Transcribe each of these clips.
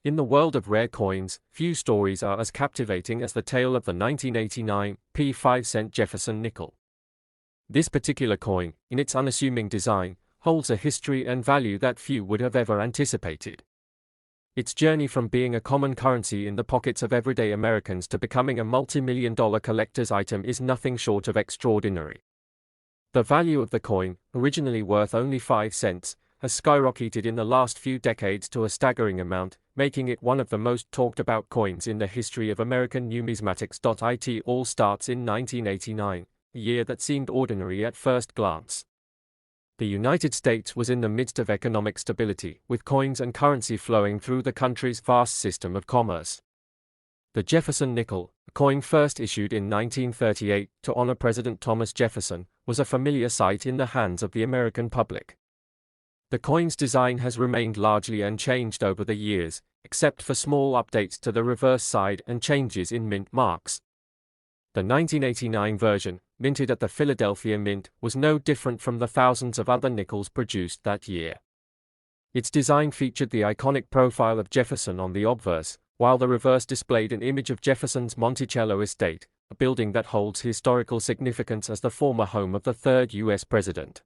In the world of rare coins, few stories are as captivating as the tale of the 1989 5-cent Jefferson nickel. This particular coin, in its unassuming design, holds a history and value that few would have ever anticipated. Its journey from being a common currency in the pockets of everyday Americans to becoming a multi-million-dollar collector's item is nothing short of extraordinary. The value of the coin, originally worth only 5 cents, has skyrocketed in the last few decades to a staggering amount, making it one of the most talked about coins in the history of American numismatics. It all starts in 1989, a year that seemed ordinary at first glance. The United States was in the midst of economic stability, with coins and currency flowing through the country's vast system of commerce. The Jefferson nickel, a coin first issued in 1938 to honor President Thomas Jefferson, was a familiar sight in the hands of the American public. The coin's design has remained largely unchanged over the years, except for small updates to the reverse side and changes in mint marks. The 1989 version, minted at the Philadelphia Mint, was no different from the thousands of other nickels produced that year. Its design featured the iconic profile of Jefferson on the obverse, while the reverse displayed an image of Jefferson's Monticello estate, a building that holds historical significance as the former home of the third U.S. president.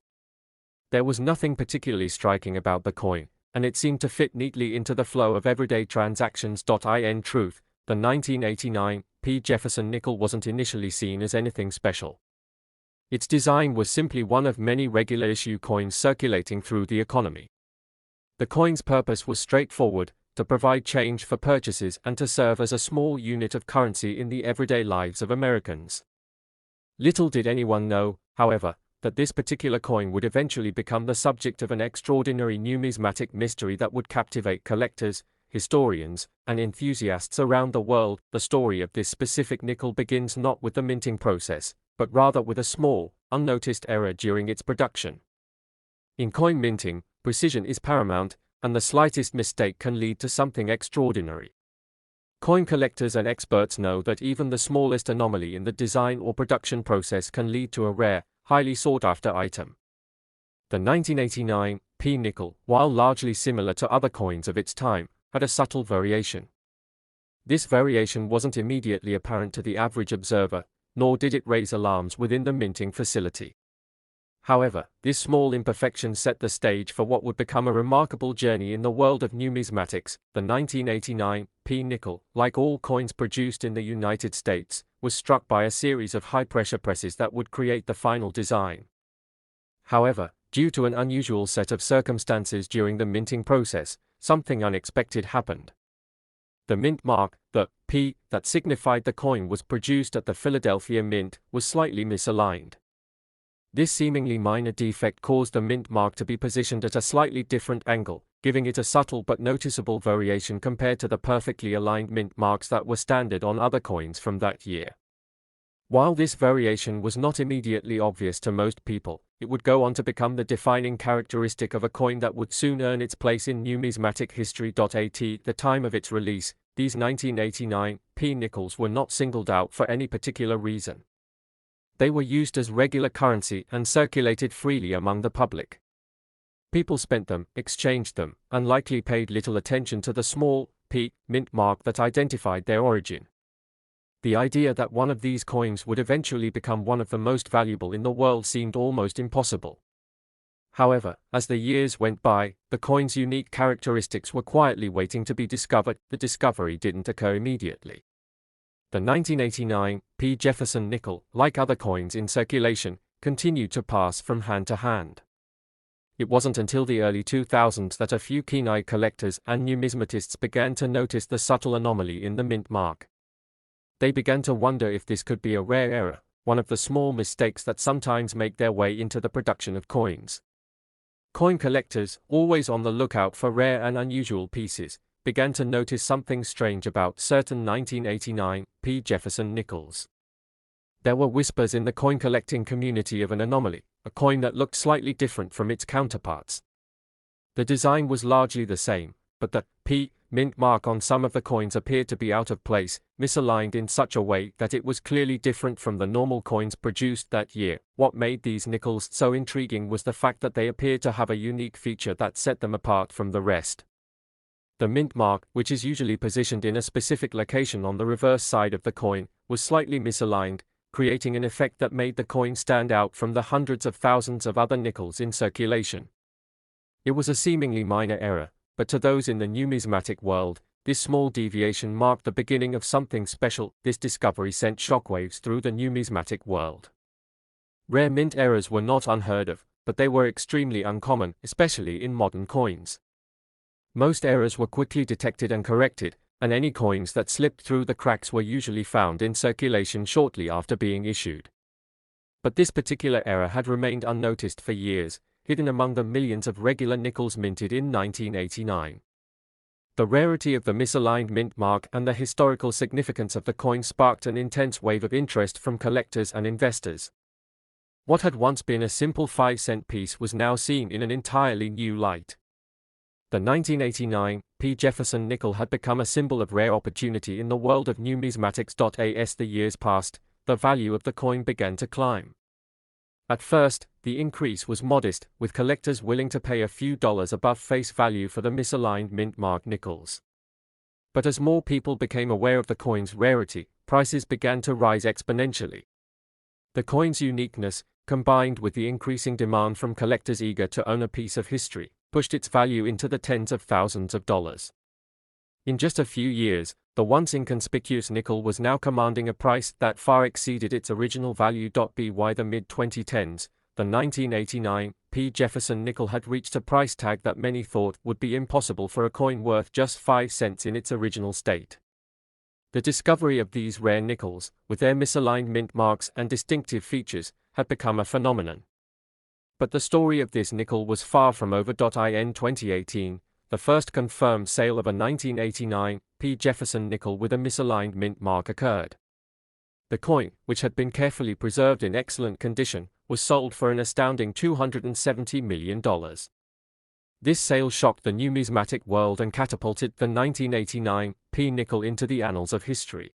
There was nothing particularly striking about the coin, and it seemed to fit neatly into the flow of everyday transactions. In truth, the 1989 Jefferson nickel wasn't initially seen as anything special. Its design was simply one of many regular issue coins circulating through the economy. The coin's purpose was straightforward: to provide change for purchases and to serve as a small unit of currency in the everyday lives of Americans. Little did anyone know, however, that this particular coin would eventually become the subject of an extraordinary numismatic mystery that would captivate collectors, historians, and enthusiasts around the world. The story of this specific nickel begins not with the minting process, but rather with a small, unnoticed error during its production. In coin minting, precision is paramount, and the slightest mistake can lead to something extraordinary. Coin collectors and experts know that even the smallest anomaly in the design or production process can lead to a rare, highly sought-after item. The 1989 nickel, while largely similar to other coins of its time, had a subtle variation. This variation wasn't immediately apparent to the average observer, nor did it raise alarms within the minting facility. However, this small imperfection set the stage for what would become a remarkable journey in the world of numismatics. The 1989 nickel, like all coins produced in the United States, was struck by a series of high-pressure presses that would create the final design. However, due to an unusual set of circumstances during the minting process, something unexpected happened. The mint mark, the P, that signified the coin was produced at the Philadelphia Mint, was slightly misaligned. This seemingly minor defect caused the mint mark to be positioned at a slightly different angle, giving it a subtle but noticeable variation compared to the perfectly aligned mint marks that were standard on other coins from that year. While this variation was not immediately obvious to most people, it would go on to become the defining characteristic of a coin that would soon earn its place in numismatic history. At the time of its release, these 1989 nickels were not singled out for any particular reason. They were used as regular currency and circulated freely among the public. People spent them, exchanged them, and likely paid little attention to the small P mint mark that identified their origin. The idea that one of these coins would eventually become one of the most valuable in the world seemed almost impossible. However, as the years went by, the coin's unique characteristics were quietly waiting to be discovered. The discovery didn't occur immediately. The 1989 Jefferson nickel, like other coins in circulation, continued to pass from hand to hand. It wasn't until the early 2000s that a few keen-eyed collectors and numismatists began to notice the subtle anomaly in the mint mark. They began to wonder if this could be a rare error, one of the small mistakes that sometimes make their way into the production of coins. Coin collectors, always on the lookout for rare and unusual pieces, began to notice something strange about certain 1989 Jefferson nickels. There were whispers in the coin collecting community of an anomaly, a coin that looked slightly different from its counterparts. The design was largely the same, but the P mint mark on some of the coins appeared to be out of place, misaligned in such a way that it was clearly different from the normal coins produced that year. What made these nickels so intriguing was the fact that they appeared to have a unique feature that set them apart from the rest. The mint mark, which is usually positioned in a specific location on the reverse side of the coin, was slightly misaligned, creating an effect that made the coin stand out from the hundreds of thousands of other nickels in circulation. It was a seemingly minor error, but to those in the numismatic world, this small deviation marked the beginning of something special. This discovery sent shockwaves through the numismatic world. Rare mint errors were not unheard of, but they were extremely uncommon, especially in modern coins. Most errors were quickly detected and corrected, and any coins that slipped through the cracks were usually found in circulation shortly after being issued. But this particular error had remained unnoticed for years, hidden among the millions of regular nickels minted in 1989. The rarity of the misaligned mint mark and the historical significance of the coin sparked an intense wave of interest from collectors and investors. What had once been a simple 5-cent piece was now seen in an entirely new light. The 1989 P. Jefferson nickel had become a symbol of rare opportunity in the world of numismatics. As the years passed, the value of the coin began to climb. At first, the increase was modest, with collectors willing to pay a few dollars above face value for the misaligned mint mark nickels. But as more people became aware of the coin's rarity, prices began to rise exponentially. The coin's uniqueness, combined with the increasing demand from collectors eager to own a piece of history, pushed its value into the tens of thousands of dollars. In just a few years, the once inconspicuous nickel was now commanding a price that far exceeded its original value. By the mid-2010s, the 1989 P. Jefferson nickel had reached a price tag that many thought would be impossible for a coin worth just 5 cents in its original state. The discovery of these rare nickels, with their misaligned mint marks and distinctive features, had become a phenomenon. But the story of this nickel was far from over. In 2018, the first confirmed sale of a 1989 P. Jefferson nickel with a misaligned mint mark occurred. The coin, which had been carefully preserved in excellent condition, was sold for an astounding $270 million. This sale shocked the numismatic world and catapulted the 1989 P. nickel into the annals of history.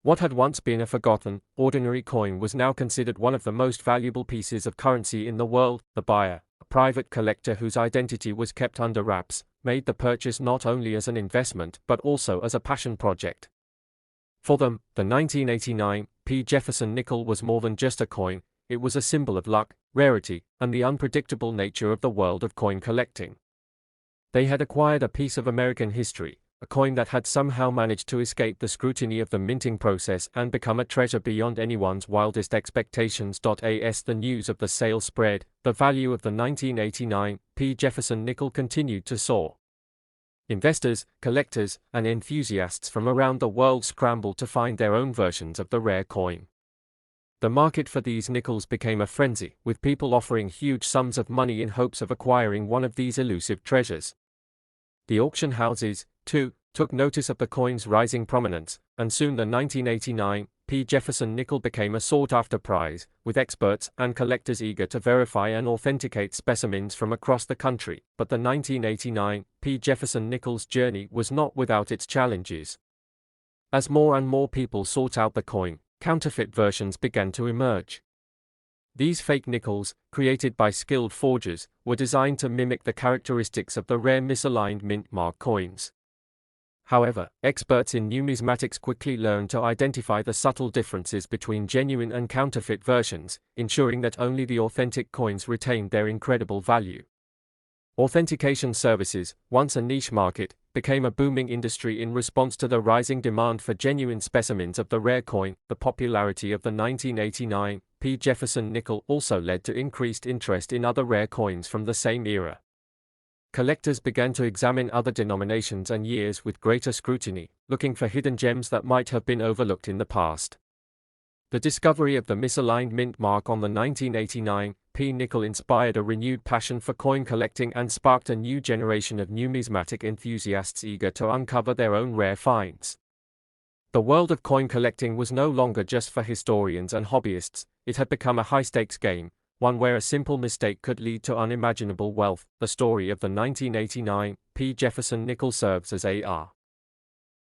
What had once been a forgotten, ordinary coin was now considered one of the most valuable pieces of currency in the world. The buyer, a private collector whose identity was kept under wraps, made the purchase not only as an investment but also as a passion project. For them, the 1989 P. Jefferson nickel was more than just a coin, it was a symbol of luck, rarity, and the unpredictable nature of the world of coin collecting. They had acquired a piece of American history, a coin that had somehow managed to escape the scrutiny of the minting process and become a treasure beyond anyone's wildest expectations. As the news of the sale spread, the value of the 1989 P. Jefferson nickel continued to soar. Investors, collectors, and enthusiasts from around the world scrambled to find their own versions of the rare coin. The market for these nickels became a frenzy, with people offering huge sums of money in hopes of acquiring one of these elusive treasures. The auction houses, too, took notice of the coin's rising prominence, and soon the 1989 P. Jefferson nickel became a sought-after prize, with experts and collectors eager to verify and authenticate specimens from across the country. But the 1989 P. Jefferson nickel's journey was not without its challenges. As more and more people sought out the coin, counterfeit versions began to emerge. These fake nickels, created by skilled forgers, were designed to mimic the characteristics of the rare misaligned mint mark coins. However, experts in numismatics quickly learned to identify the subtle differences between genuine and counterfeit versions, ensuring that only the authentic coins retained their incredible value. Authentication services, once a niche market, became a booming industry in response to the rising demand for genuine specimens of the rare coin. The popularity of the 1989 P. Jefferson nickel also led to increased interest in other rare coins from the same era. Collectors began to examine other denominations and years with greater scrutiny, looking for hidden gems that might have been overlooked in the past. The discovery of the misaligned mint mark on the 1989 P. nickel inspired a renewed passion for coin collecting and sparked a new generation of numismatic enthusiasts eager to uncover their own rare finds. The world of coin collecting was no longer just for historians and hobbyists, it had become a high-stakes game, one where a simple mistake could lead to unimaginable wealth. The story of the 1989 P. Jefferson nickel serves as a